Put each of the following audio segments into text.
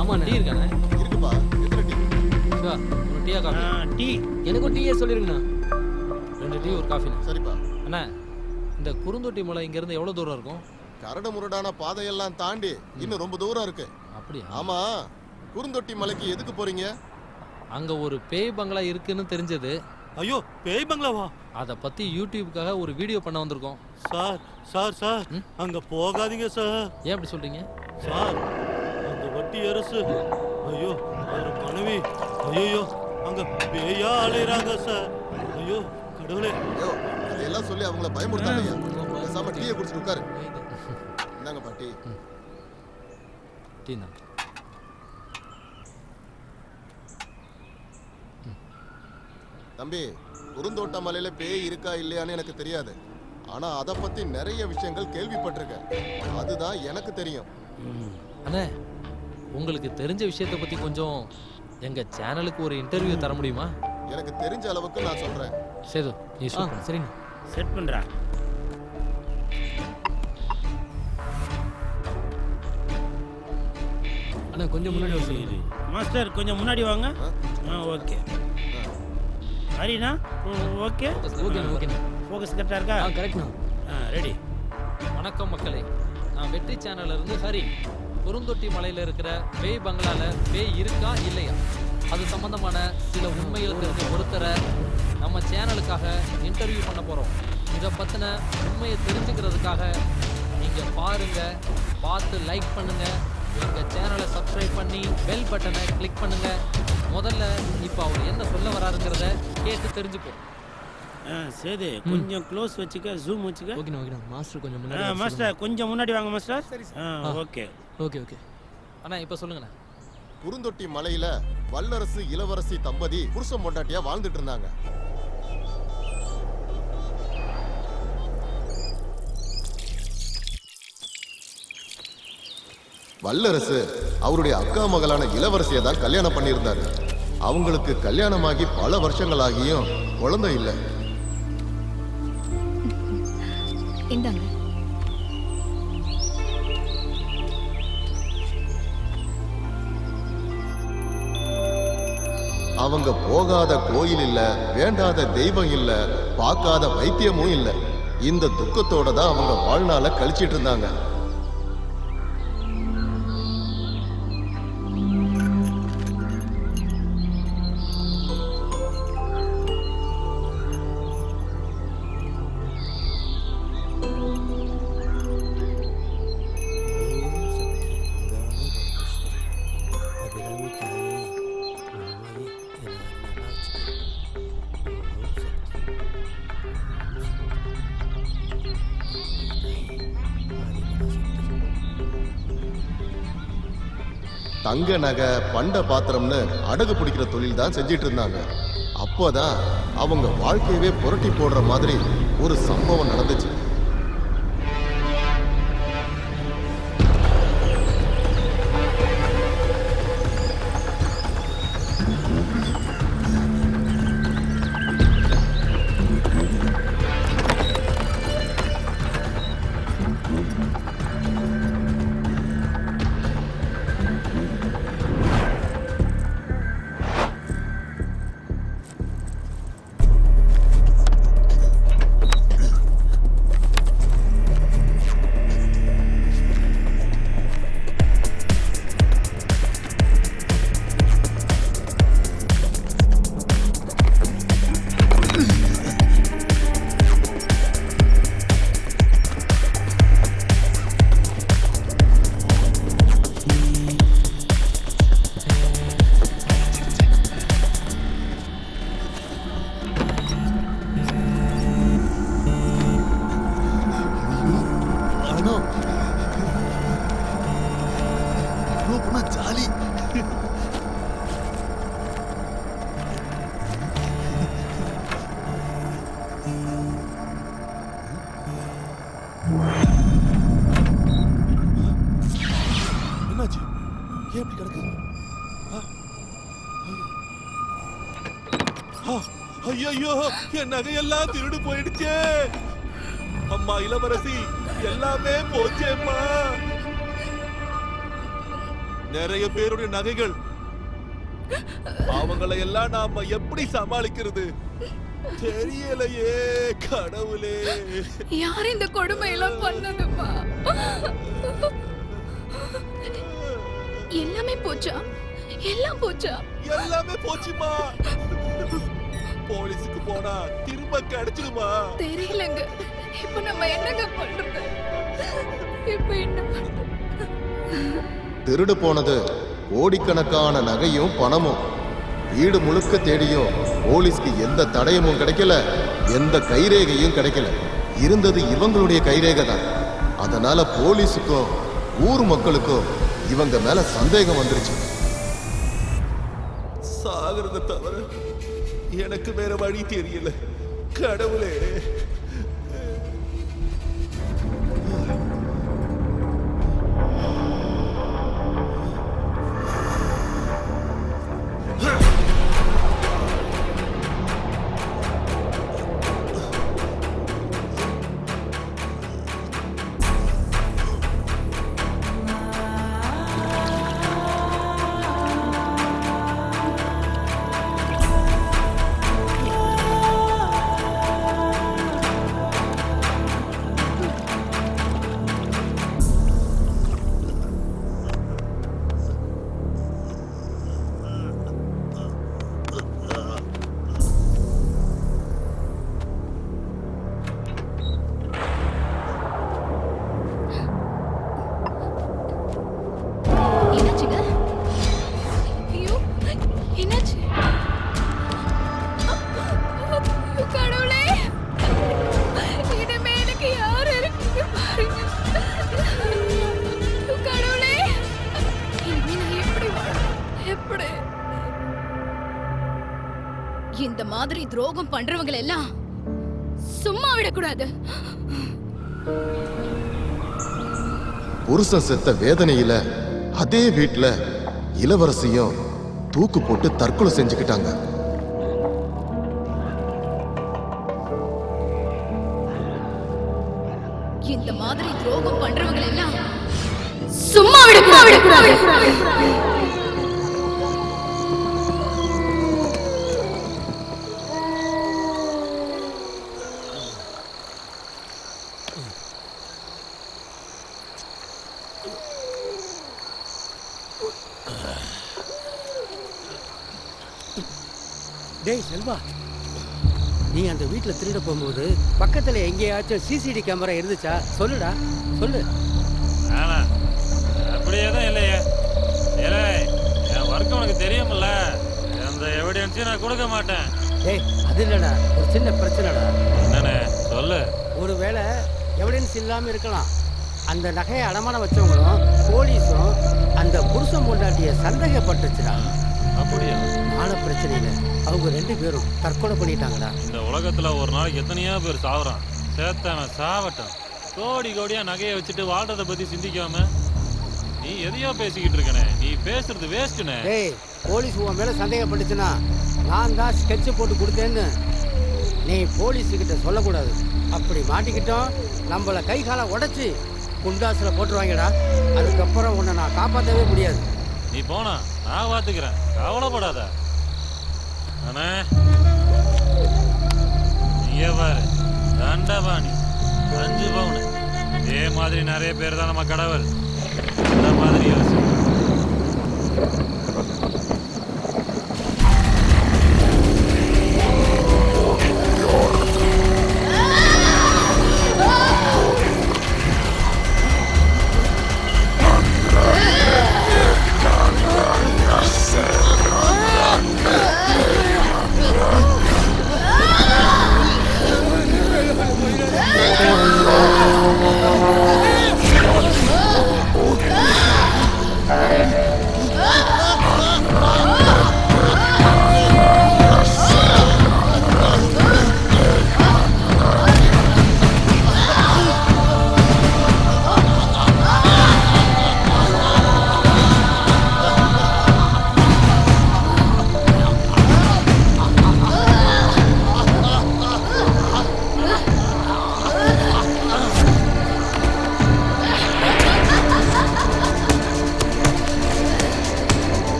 ஆமாண்ணே. டீ இருக்காண்ணே? இருக்குப்பா. எத்தனை டீ? சிவா, ஒரு டீயா காஃபி? டீ எனக்கும் டீயே சொல்லிருங்கண்ணா. 2 டீ ஒரு காஃபிண்ணே. சரிப்பா. அண்ணா, இந்த குறுந்தொட்டி மலை இங்கேருந்து எவ்வளோ தூரம் இருக்கும்? கரடு முரடான பாதையெல்லாம் தாண்டி இன்னும் ரொம்ப தூரம் இருக்கு. அப்படியா? ஆமா, குறுந்தொட்டி மலைக்கு எதுக்கு போறீங்க? அங்கே ஒரு பேய் பங்களா இருக்குன்னு தெரிஞ்சது. ஐயோ, பேய் பங்களாவா? அதை பற்றி யூடியூப்காக ஒரு வீடியோ பண்ண வந்திருக்கோம். சார் சார் சார் அங்க போகாதீங்க சார். ஏன் அப்படி சொல்கிறீங்க? சார், அந்த வட்டி அரசு, ஐயோ ஒரு மனைவி, ஐயோ அங்க பேயா அலையறாங்க சார். ஐயோ கடவுளே. ஐயோ, அதையெல்லாம் சொல்லி அவங்கள பயமுறுத்தாதீங்க. பேசாம டீயை குடிச்சிட்டு உட்காரு. இந்தாங்க பாட்டி. டீ தான். தம்பி, குறுந்தோட்ட மலையில பேய் இருக்கா இல்லையான்னு எனக்கு தெரியாது. ஆனா அதை பத்தி நிறைய விஷயங்கள் கேள்விப்பட்டிருக்கேன். அதுதான் எனக்கு தெரியும். அண்ணே, உங்களுக்கு தெரிஞ்ச விஷயத்தை பற்றி கொஞ்சம் எங்கள் சேனலுக்கு ஒரு இன்டர்வியூ தர முடியுமா? எனக்கு தெரிஞ்ச அளவுக்கு நான் சொல்றேன். சேது, நீ சொல்லு. சரிண்ணா. செட் பண்றா. அண்ணா கொஞ்சம் முன்னாடி வர சொல்லுங்க. மாஸ்டர் கொஞ்சம் முன்னாடி வாங்க. ஓகே. ஹரிண்ணா ஓகே. ஓகேண்ணா ஓகேண்ணா. ஃபோக்கஸ் கரெக்டாக இருக்கா? கரெக்ட்ண்ணா. ரெடி. வணக்கம் மக்களே, நான் வெற்றி சேனல்ல இருந்து ஹரி. குறுந்தொட்டி மலையில் இருக்கிற பேய் பங்களால பேய் இருக்கா இல்லையா, அது சம்பந்தமான சில உண்மைகள் தெரிஞ்ச ஒருத்தரை நம்ம சேனலுக்காக இன்டர்வியூ பண்ண போகிறோம். இதை பற்றின உண்மையை தெரிஞ்சுக்கிறதுக்காக நீங்கள் பாருங்கள், பார்த்து லைக் பண்ணுங்கள், எங்கள் சேனலை சப்ஸ்கிரைப் பண்ணி பெல் பட்டனை கிளிக் பண்ணுங்கள். முதல்ல இப்போ அவர் என்ன சொல்ல வராருங்கிறத கேட்டு தெரிஞ்சுப்போம். சரி, கொஞ்சம் க்ளோஸ் வச்சுக்க, ஜூம் வச்சுக்க. ஓகேண்ணா ஓகேண்ணா. மாஸ்டர் கொஞ்சம் முன்னாடி வர சொல்லுங்க. மாஸ்டர் கொஞ்சம் முன்னாடி வாங்க மாஸ்டர். Okay okay okay. அண்ணா இப்போ சொல்லுங்கண்ணா. குறுந்தொட்டி மலையில வல்லரசு இளவரசி தம்பதி புருஷன் பொண்டாட்டியா வாழ்ந்துட்டு இருந்தாங்க. வல்லரசு அவருடைய அக்கா மகளான இளவரசியை தான் கல்யாணம் பண்ணியிருந்தாரு. அவங்களுக்கு கல்யாணமாகி பல வருஷங்கள் ஆகியும் குழந்தை இல்லை. இந்தாங்க. அவங்க போகாத கோயில் இல்ல, வேண்டாத தெய்வம் இல்ல, பார்க்காத வைத்தியமும் இல்ல. இந்த துக்கத்தோட தான் அவங்க வாழ்நாள கழிச்சிட்டு இருந்தாங்க. தங்க நகை பண்ட பாத்திரம்னு அடகு பிடிக்கிற தொழில் தான் செஞ்சிட்டு இருந்தாங்க. அப்போதான் அவங்க வாழ்க்கையவே புரட்டி போடுற மாதிரி ஒரு சம்பவம் நடந்துச்சு. ஜாலி. என்னாச்சு? ஏன் இப்படி கிடக்கு? ஐயோ, என் நகையெல்லாம் திருடு போயிடுச்சே. அம்மா இளவரசி, எல்லாமே போச்சேம்மா. நிறைய பேருடைய நகைகள். அவங்களை எல்லாம் நாம எப்படி சமாளிக்கிறது தெரியலையே கடவுளே. யார் இந்த கொடுமை எல்லாம் பண்ணதுமா? எல்லாமே போச்சா? எல்லாம் போச்சா? எல்லாமே போச்சுமா. போலீஸுக்கு போனா திரும்ப கிடைச்சிடுமா? தெரியலங்க. இப்ப நம்ம என்னங்க பண்றது? இப்ப என்ன? திருடு போனது கோடிக்கணக்கான நகையும் பணமும். வீடு முழுக்க தேடியும் போலீஸ்க்கு எந்த தடயமும் கிடைக்கல, எந்த கைரேகையும் கிடைக்கல. இருந்தது இவங்களுடைய கைரேகை தான். அதனால போலீஸுக்கும் ஊர் மக்களுக்கும் இவங்க மேல சந்தேகம் வந்துருச்சு. சாகிறத தவிர எனக்கு வேற வழி தெரியல கடவுளே. என்னாச்சுங்க? ஐயோ, என்னாச்சு? ஐயோ, கடவுளே! இனிமே எனக்கு யார் இருக்கீங்க பாருங்க. ஐயோ, கடவுளே! இனிமே நான் எப்படி வாழணும்? எப்படி? இந்த மாதிரி துரோகம் பண்றவங்களை எல்லாம் சும்மா விடக்கூடாது. புருஷன் செத்த வேதனையில அதே வீட்டுல இளவரசியும் தூக்கு போட்டு தற்கொலை செஞ்சுக்கிட்டாங்க. இந்த மாதிரி துரோகம் பண்றவங்களை எல்லாம் சும்மா விடக்கூடாது. டேய் செல்வா, நீ அந்த வீட்டுல திருட போகும்போது பக்கத்துல எங்கேயாச்சும் சிசிடி கேமரா இருந்துச்சா? சொல்லுடா, சொல்லு. ஆனா அப்படியே தான் இல்லையே. ஏலே, என் ஒர்க் உனக்கு தெரியுமில்ல, எந்த எவிடன்ஸையும் நான் கொடுக்க மாட்டேன். டேய் அது இல்லடா, ஒரு சின்ன பிரச்சனைடா. என்னண்ணே சொல்லு. ஒருவேளை எவிடன்ஸ் இல்லாம இருக்கலாம். அந்த நகையை அடமானம் வச்சவங்களும் போலீஸும் அந்த புருஷன் பொண்டாட்டிய சந்தேகப்பட்டுச்சுடா. அப்படியா? மான பிரச்சனையில அவங்க 2 பேரும் தற்கொலை பண்ணிட்டாங்கடா. இந்த உலகத்துல ஒரு நாளைக்கு எத்தனையோ பேர் சாவுறான். சேர்த்தவன் சாவட்டும். கோடி கோடியா நகையை வச்சுட்டு வாழ்றதை பத்தி சிந்திக்காம நீ எதையோ பேசிக்கிட்டு இருக்கனே. நீ பேசுறது வேஸ்ட்டுனே. டேய், போலீஸ் உன் மேல சந்தேகப்பட்டுச்சுன்னா நான் தான் ஸ்கெட்ச் போட்டு கொடுத்தேன்னு நீ போலீஸுக்கிட்ட சொல்லக்கூடாது. அப்படி மாட்டிக்கிட்டோம் நம்மளை கை காலை உடைச்சி குண்டாசுல போட்டுருவாங்கடா. அதுக்கப்புறம் உன்னை நான் காப்பாற்றவே முடியாது. நீ போனா நான் பார்த்துக்கிறேன், கவலைப்படாத. அண்ணே நீங்க பாரு, தண்டபாணி 5 பவுன். இதே மாதிரி நிறைய பேர் தான் நம்ம கடவுள். இந்த மாதிரி யோசி.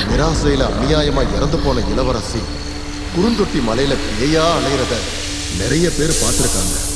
நிராசையில அநியாயமா இறந்து போன இளவரசி குறுந்தொட்டி மலையில பேயா அலையிறத நிறைய பேர் பார்த்திருக்காங்க.